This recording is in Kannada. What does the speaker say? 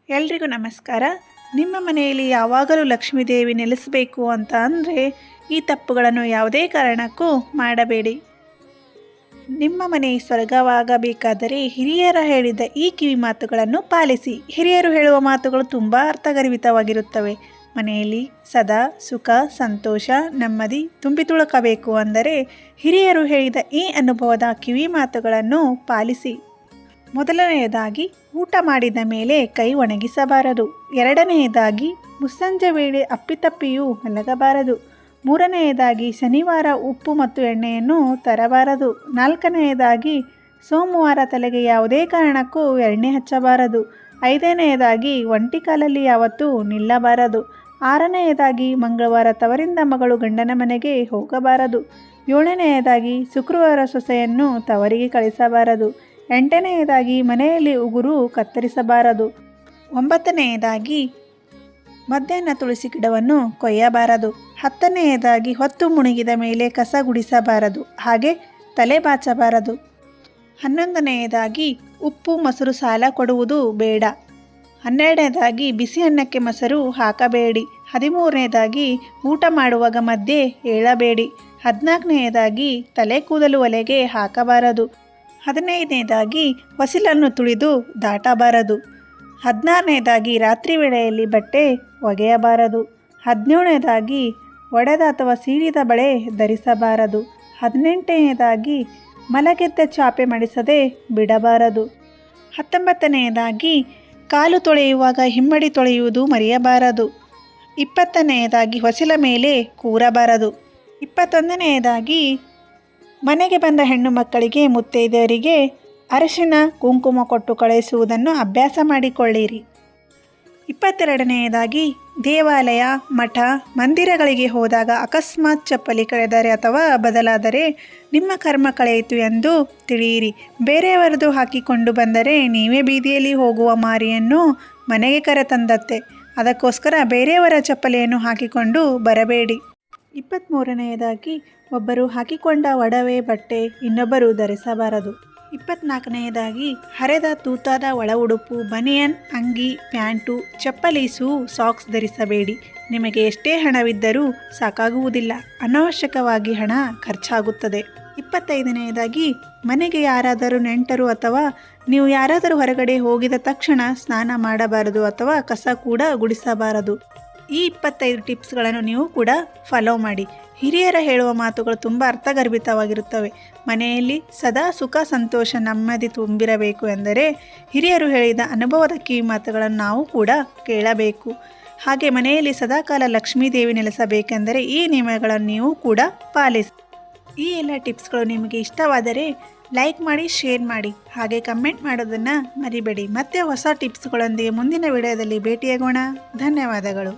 ಎಲ್ರಿಗೂ ನಮಸ್ಕಾರ. ನಿಮ್ಮ ಮನೆಯಲ್ಲಿ ಯಾವಾಗಲೂ ಲಕ್ಷ್ಮೀದೇವಿ ನೆಲೆಸಬೇಕು ಅಂತ ಅಂದರೆ ಈ ತಪ್ಪುಗಳನ್ನು ಯಾವುದೇ ಕಾರಣಕ್ಕೂ ಮಾಡಬೇಡಿ. ನಿಮ್ಮ ಮನೆ ಸ್ವರ್ಗವಾಗಬೇಕಾದರೆ ಹಿರಿಯರ ಹೇಳಿದ ಈ ಕಿವಿ ಮಾತುಗಳನ್ನು ಪಾಲಿಸಿ. ಹಿರಿಯರು ಹೇಳುವ ಮಾತುಗಳು ತುಂಬ ಅರ್ಥಗರ್ಭಿತವಾಗಿರುತ್ತವೆ. ಮನೆಯಲ್ಲಿ ಸದಾ ಸುಖ, ಸಂತೋಷ, ನೆಮ್ಮದಿ ತುಂಬಿ ತುಳುಕಬೇಕು ಅಂದರೆ ಹಿರಿಯರು ಹೇಳಿದ ಈ ಅನುಭವದ ಕಿವಿ ಮಾತುಗಳನ್ನು ಪಾಲಿಸಿ. ಮೊದಲನೆಯದಾಗಿ, ಊಟ ಮಾಡಿದ ಮೇಲೆ ಕೈ ಒಣಗಿಸಬಾರದು. ಎರಡನೆಯದಾಗಿ, ಮುಸ್ಸಂಜೆ ವೇಳೆ ಅಪ್ಪಿತಪ್ಪಿಯೂ ಮಲಗಬಾರದು. ಮೂರನೆಯದಾಗಿ, ಶನಿವಾರ ಉಪ್ಪು ಮತ್ತು ಎಣ್ಣೆಯನ್ನು ತರಬಾರದು. ನಾಲ್ಕನೆಯದಾಗಿ, ಸೋಮವಾರ ತಲೆಗೆ ಯಾವುದೇ ಕಾರಣಕ್ಕೂ ಎಣ್ಣೆ ಹಚ್ಚಬಾರದು. ಐದನೆಯದಾಗಿ, ಒಂಟಿ ಕಾಲಲ್ಲಿ ಯಾವತ್ತೂ ನಿಲ್ಲಬಾರದು. ಆರನೆಯದಾಗಿ, ಮಂಗಳವಾರ ತವರಿಂದ ಮಗಳು ಗಂಡನ ಮನೆಗೆ ಹೋಗಬಾರದು. ಏಳನೆಯದಾಗಿ, ಶುಕ್ರವಾರ ಸೊಸೆಯನ್ನು ತವರಿಗೆ ಕಳಿಸಬಾರದು. ಎಂಟನೆಯದಾಗಿ, ಮನೆಯಲ್ಲಿ ಉಗುರು ಕತ್ತರಿಸಬಾರದು. ಒಂಬತ್ತನೆಯದಾಗಿ, ಮಧ್ಯಾಹ್ನ ತುಳಸಿ ಗಿಡವನ್ನು ಕೊಯ್ಯಬಾರದು. ಹತ್ತನೆಯದಾಗಿ, ಹೊತ್ತು ಮುಳುಗಿದ ಮೇಲೆ ಕಸ ಗುಡಿಸಬಾರದು, ಹಾಗೆ ತಲೆ ಬಾಚಬಾರದು. 11ನೆಯದಾಗಿ, ಉಪ್ಪು ಮೊಸರು ಸಾಲ ಕೊಡುವುದು ಬೇಡ. 12ನೆಯದಾಗಿ, ಬಿಸಿ ಅನ್ನಕ್ಕೆ ಮೊಸರು ಹಾಕಬೇಡಿ. 13ನೆಯದಾಗಿ, ಊಟ ಮಾಡುವಾಗ ಮಧ್ಯೆ ಏಳಬೇಡಿ. 14ನೆಯದಾಗಿ, ತಲೆ ಕೂದಲು ಒಲೆಗೆ ಹಾಕಬಾರದು. 15ನೆಯದಾಗಿ, ಹೊಸಿಲನ್ನು ತುಳಿದು ದಾಟಬಾರದು. 16ನೆಯದಾಗಿ, ರಾತ್ರಿ ವೇಳೆಯಲ್ಲಿ ಬಟ್ಟೆ ಒಗೆಯಬಾರದು. 17ನೆಯದಾಗಿ, ಒಡೆದ ಅಥವಾ ಸೀಳಿದ ಬಳೆ ಧರಿಸಬಾರದು. 18ನೆಯದಾಗಿ, ಮಲಗೆದ್ದ ಚಾಪೆ ಮಡಿಸದೆ ಬಿಡಬಾರದು. 19ನೆಯದಾಗಿ, ಕಾಲು ತೊಳೆಯುವಾಗ ಹಿಮ್ಮಡಿ ತೊಳೆಯುವುದು ಮರೆಯಬಾರದು. 20ನೆಯದಾಗಿ, ಹೊಸಿಲ ಮೇಲೆ ಕೂರಬಾರದು. 21ನೆಯದಾಗಿ, ಮನೆಗೆ ಬಂದ ಹೆಣ್ಣು ಮಕ್ಕಳಿಗೆ ಮುತ್ತೈದೆಯರಿಗೆ ಅರಿಶಿನ ಕುಂಕುಮ ಕೊಟ್ಟು ಕಳುಹಿಸುವುದನ್ನು ಅಭ್ಯಾಸ ಮಾಡಿಕೊಳ್ಳಿರಿ. 22ನೆಯದಾಗಿ, ದೇವಾಲಯ, ಮಠ, ಮಂದಿರಗಳಿಗೆ ಹೋದಾಗ ಅಕಸ್ಮಾತ್ ಚಪ್ಪಲಿ ಕಳೆದರೆ ಅಥವಾ ಬದಲಾದರೆ ನಿಮ್ಮ ಕರ್ಮ ಕಳೆಯಿತು ಎಂದು ತಿಳಿಯಿರಿ. ಬೇರೆಯವರದು ಹಾಕಿಕೊಂಡು ಬಂದರೆ ನೀವೇ ಬೀದಿಯಲ್ಲಿ ಹೋಗುವ ಮಾರಿಯನ್ನು ಮನೆಗೆ ಕರೆತಂದತ್ತೆ. ಅದಕ್ಕೋಸ್ಕರ ಬೇರೆಯವರ ಚಪ್ಪಲಿಯನ್ನು ಹಾಕಿಕೊಂಡು ಬರಬೇಡಿ. 23ನೆಯದಾಗಿ, ಒಬ್ಬರು ಹಾಕಿಕೊಂಡ ಒಡವೆ ಬಟ್ಟೆ ಇನ್ನೊಬ್ಬರು ಧರಿಸಬಾರದು. 24ನೆಯದಾಗಿ, ಹರಿದ ತೂತಾದ ಒಳ ಉಡುಪು, ಬನಿಯನ್, ಅಂಗಿ, ಪ್ಯಾಂಟು, ಚಪ್ಪಲಿ, ಶೂ, ಸಾಕ್ಸ್ ಧರಿಸಬೇಡಿ. ನಿಮಗೆ ಎಷ್ಟೇ ಹಣವಿದ್ದರೂ ಸಾಕಾಗುವುದಿಲ್ಲ. ಅನಾವಶ್ಯಕವಾಗಿ ಹಣ ಖರ್ಚಾಗುತ್ತದೆ. 25ನೆಯದಾಗಿ, ಮನೆಗೆ ಯಾರಾದರೂ ನೆಂಟರು ಅಥವಾ ನೀವು ಯಾರಾದರೂ ಹೊರಗಡೆ ಹೋಗಿದ ತಕ್ಷಣ ಸ್ನಾನ ಮಾಡಬಾರದು ಅಥವಾ ಕಸ ಕೂಡ ಗುಡಿಸಬಾರದು. ಈ 25 ಟಿಪ್ಸ್ಗಳನ್ನು ನೀವು ಕೂಡ ಫಾಲೋ ಮಾಡಿ. ಹಿರಿಯರ ಹೇಳುವ ಮಾತುಗಳು ತುಂಬ ಅರ್ಥಗರ್ಭಿತವಾಗಿರುತ್ತವೆ. ಮನೆಯಲ್ಲಿ ಸದಾ ಸುಖ, ಸಂತೋಷ, ನೆಮ್ಮದಿ ತುಂಬಿರಬೇಕು ಎಂದರೆ ಹಿರಿಯರು ಹೇಳಿದ ಅನುಭವದ ಕಿವಿ ಮಾತುಗಳನ್ನು ನಾವು ಕೂಡ ಕೇಳಬೇಕು. ಹಾಗೆ ಮನೆಯಲ್ಲಿ ಸದಾಕಾಲ ಲಕ್ಷ್ಮೀದೇವಿ ನೆಲೆಸಬೇಕೆಂದರೆ ಈ ನಿಯಮಗಳನ್ನು ನೀವು ಕೂಡ ಪಾಲಿಸಿ. ಈ ಎಲ್ಲ ಟಿಪ್ಸ್ಗಳು ನಿಮಗೆ ಇಷ್ಟವಾದರೆ ಲೈಕ್ ಮಾಡಿ, ಶೇರ್ ಮಾಡಿ, ಹಾಗೆ ಕಮೆಂಟ್ ಮಾಡೋದನ್ನು ಮರಿಬೇಡಿ. ಮತ್ತೆ ಹೊಸ ಟಿಪ್ಸ್ಗಳೊಂದಿಗೆ ಮುಂದಿನ ವಿಡಿಯೋದಲ್ಲಿ ಭೇಟಿಯಾಗೋಣ. ಧನ್ಯವಾದಗಳು.